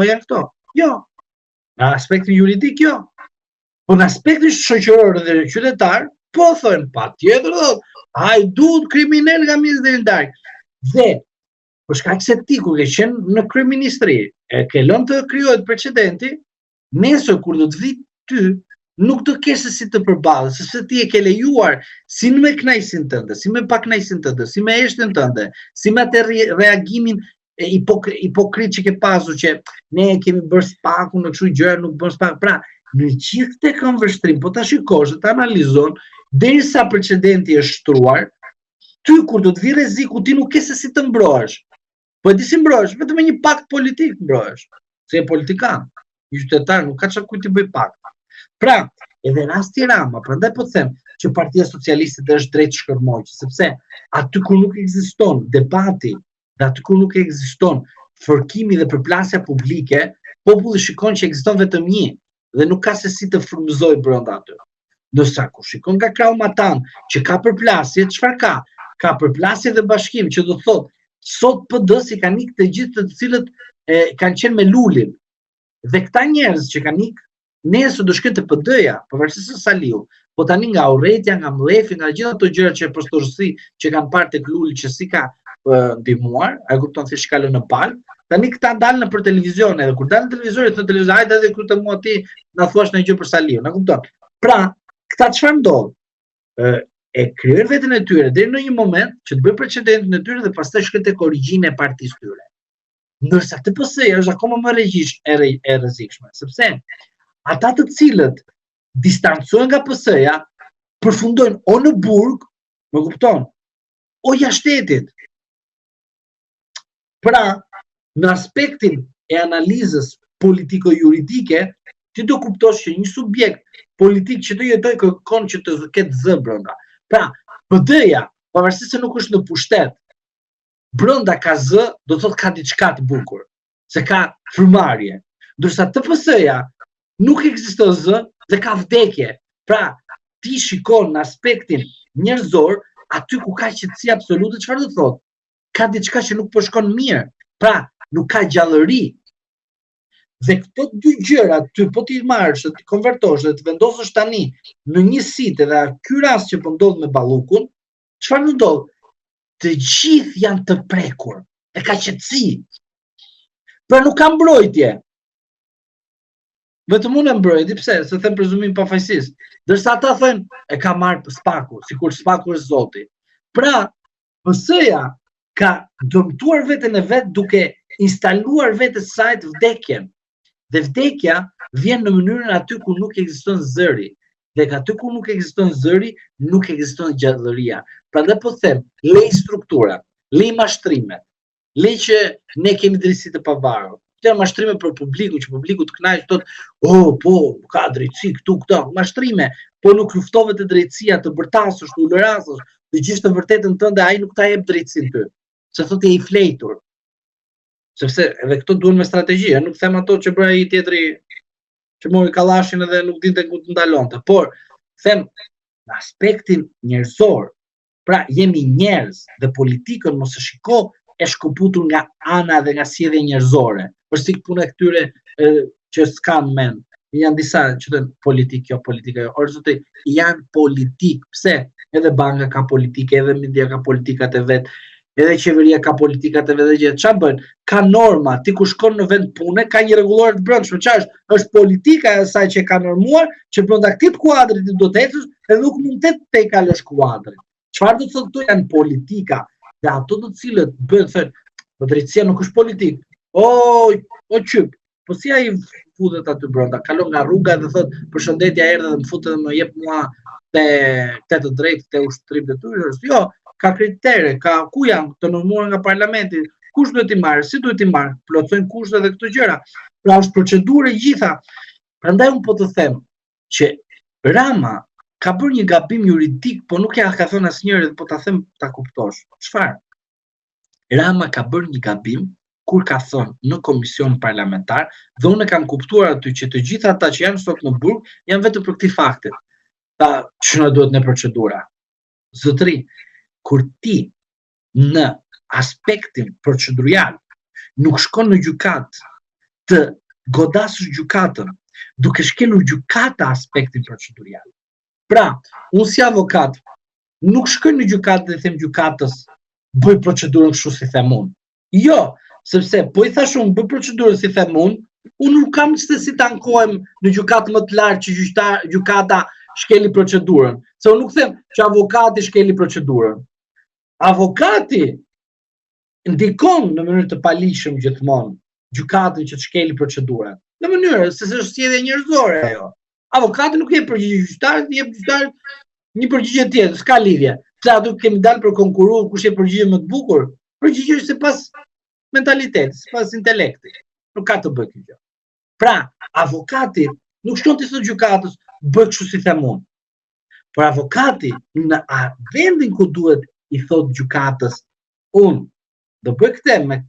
janë këto? Jo. Në aspektin juridik, jo. Po në aspektin shoqëror dhe qytetar, po thënë, patjetër, ai duhet kriminal nga ministri i ndarë. Dhe për shkak se ti kur ke qenë në kryeministri, e ke lënë të krijohet precedenti, nesër kur do të vi ty, nuk do kesh se si të përballësh, sepse ti e ke lejuar si me kënaqësinë tënde, si me pakënaqësinë tënde, si me eshtën tënde, si me atë reagimin hipokrit që ke pasur që ne kemi bërë spaku në kështu gjëra, nuk bën spak. Pra, në gjithë këtë këmbvështrim, po ta shikosh, ta analizon, derisa precedenti është shtruar, ty kur do të vi rreziku, ti nuk ke se si të mbrohesh. Po e di si mbrohesh, vetëm me një pakt politik mbrohesh. Se e politikan, një qytetar nuk ka çfarë kujt i bëj pakt. Pra, edhe rasti Rama, prandaj po them që Partia Socialiste është drejt shkërmoqë, sepse aty ku nuk ekziston debati, dhe aty ku nuk ekziston fërkimi dhe përplasja publike, populli shikon që ekziston vetëm një dhe nuk ka se si të frymëzoj brenda aty. Ndërsa kur shikon nga krau matan që ka përplasje, çfarë ka? Ka përplasje dhe bashkim, që do thotë sot PD-s i kanë ikë të gjithë të cilët kanë qenë me Lulin. Dhe këta njerëz që kanë ikë, nesër do shkojnë të PD-ja, pavarësisht se Saliu, po tani nga Urrëtia, nga Mlefi, nga gjithë ato gjëra që përshtorësi që kanë parë tek Luli që si ka ndihmuar, ai kupton se shkalën në palë, tani këta dalën nëpër televizion, edhe kur dalën në televizion, thonë televizion, hajde edhe këtu të mua ti na thuash ndonjë gjë për Saliu, na kupton. Pra, këta çfarë ndodh? E krijojnë veten e tyre deri në një moment që të bëjnë precedentin e tyre dhe pastaj shkojnë tek origjina e partisë tyre. Ndërsa TPS-ja është akoma më rrezikshme, sepse ata të cilët distancohen nga PS-ja përfundojnë o në burg, më kupton, o jashtë shtetit. Pra, në aspektin e analizës politiko-juridike, ti do kuptosh që një subjekt politik që të jetoj kërkon që të ketë zë brenda. Pra, PD-ja, pavarësisht se nuk është në pushtet, brenda ka zë, do thotë ka diçka të bukur, se ka frymarrje. Ndërsa TPS-ja nuk ekziston zë dhe ka vdekje. Pra, ti shikon në aspektin njerëzor, aty ku ka qetësi absolute, çfarë do thotë? Ka diçka që nuk po shkon mirë. Pra, nuk ka gjallëri. Dhe këto dy gjëra, ty po ti marrësh, ti konvertosh dhe të vendosësh tani në një sitë dhe ky rast që po ndodh me Ballukun, çfarë ndodh? Të gjithë janë të prekur. E ka qetësi. Pra nuk ka mbrojtje. Vetëm unë e mbrojti, pse? Se them prezumim pafajësisë. Ndërsa ata thënë e ka marrë spaku, sikur spaku është Zoti. Pra, PS-ja ka dëmtuar veten e vet duke instaluar vetes saj vdekjen. Dhe vdekja vjen në mënyrën aty ku nuk ekziston zëri. Dhe aty ku nuk ekziston zëri, nuk ekziston gjallëria. Prandaj po them, lej struktura, lej mashtrimet, lej që ne kemi drejtësi të pavarur. Këto mashtrime për publikun, që publiku të kënaqet, thotë, po, ka drejtësi këtu këto, mashtrime, po nuk luftove të drejtësia të bërtasësh, të ulërasësh, të gjesh të vërtetën tënde, ai nuk ta jep drejtësinë ty. Se thotë je i fletur. Sepse edhe këto duhen me strategji, nuk them ato që bëra ai tjetri që mori kallashin edhe nuk dinte ku të ndalonte, por them në aspektin njerëzor. Pra jemi njerëz dhe politikën mos e shiko e shkëputur nga ana dhe nga sjellja njerëzore. Është si puna e këtyre që s'kan mend. Janë disa që thënë politik, jo politika, jo. Or zotë, janë politik. Pse? Edhe banka ka politike, edhe media ka politikat e vet. Edhe qeveria ka politikat e vetë gjë. Çfarë bën? Ka norma, ti ku shkon në vend pune, ka një rregullor të brendshëm. Çfarë është? Është politika e saj që ka normuar, që brenda këtij kuadrit ti do të ecësh dhe nuk mund të te kalosh kuadrin. Çfarë do të thotë këtu janë politika dhe ato të cilët bën thënë, po drejtësia nuk është politik. O qyp, po si ai futet aty brenda, kalon nga rruga dhe thotë, përshëndetje, erdhe dhe më futet dhe më jep mua te të drejtë, te ushtrim detyrës. Jo, ka kritere, ku janë të normuar nga parlamenti, kush duhet i marrë, si duhet i marrë, plotësojnë kushte dhe këto gjëra. Pra është procedurë e gjitha. Prandaj unë po të them që Rama ka bërë një gabim juridik, po nuk ja ka thënë asnjëri, po ta them ta kuptosh. Çfarë? Rama ka bërë një gabim kur ka thënë në komision parlamentar, dhe unë kam kuptuar aty që të gjitha ata që janë sot në burg janë vetëm për këtë faktin. Ta që na duhet në procedura. Zotëri, kur ti në aspektin procedurial nuk shkon në gjykat të godasësh gjykatën, duke shkelur gjykata aspektin procedurial. Pra, unë si avokat, nuk shkoj në gjykatë dhe them gjykatës, bëj procedurën kështu si them unë. Jo, sepse po i thash unë bëj procedurën si them unë nuk kam se si të ankohem në gjykatë më të lartë që gjykata shkeli procedurën. Se unë nuk them që avokati shkeli procedurën. Avokati ndikon në mënyrë të palishëm gjithmonë gjykatën që të shkeli procedurën. Në mënyrë se është sjellje njerëzore ajo. Avokati nuk jep përgjigje gjyqtarit, jep gjyqtarit një përgjigje tjetër, s'ka lidhje. Pse aty kemi dalë për konkuruar kush jep përgjigje më të bukur? Përgjigje është sipas mentalitetit, sipas intelektit. Nuk ka të bëjë kjo gjë. Pra, avokati nuk shkon të thotë gjykatës, bëj kështu si them unë. Por avokati në vendin ku duhet i thotë gjykatës, unë do bëj këtë me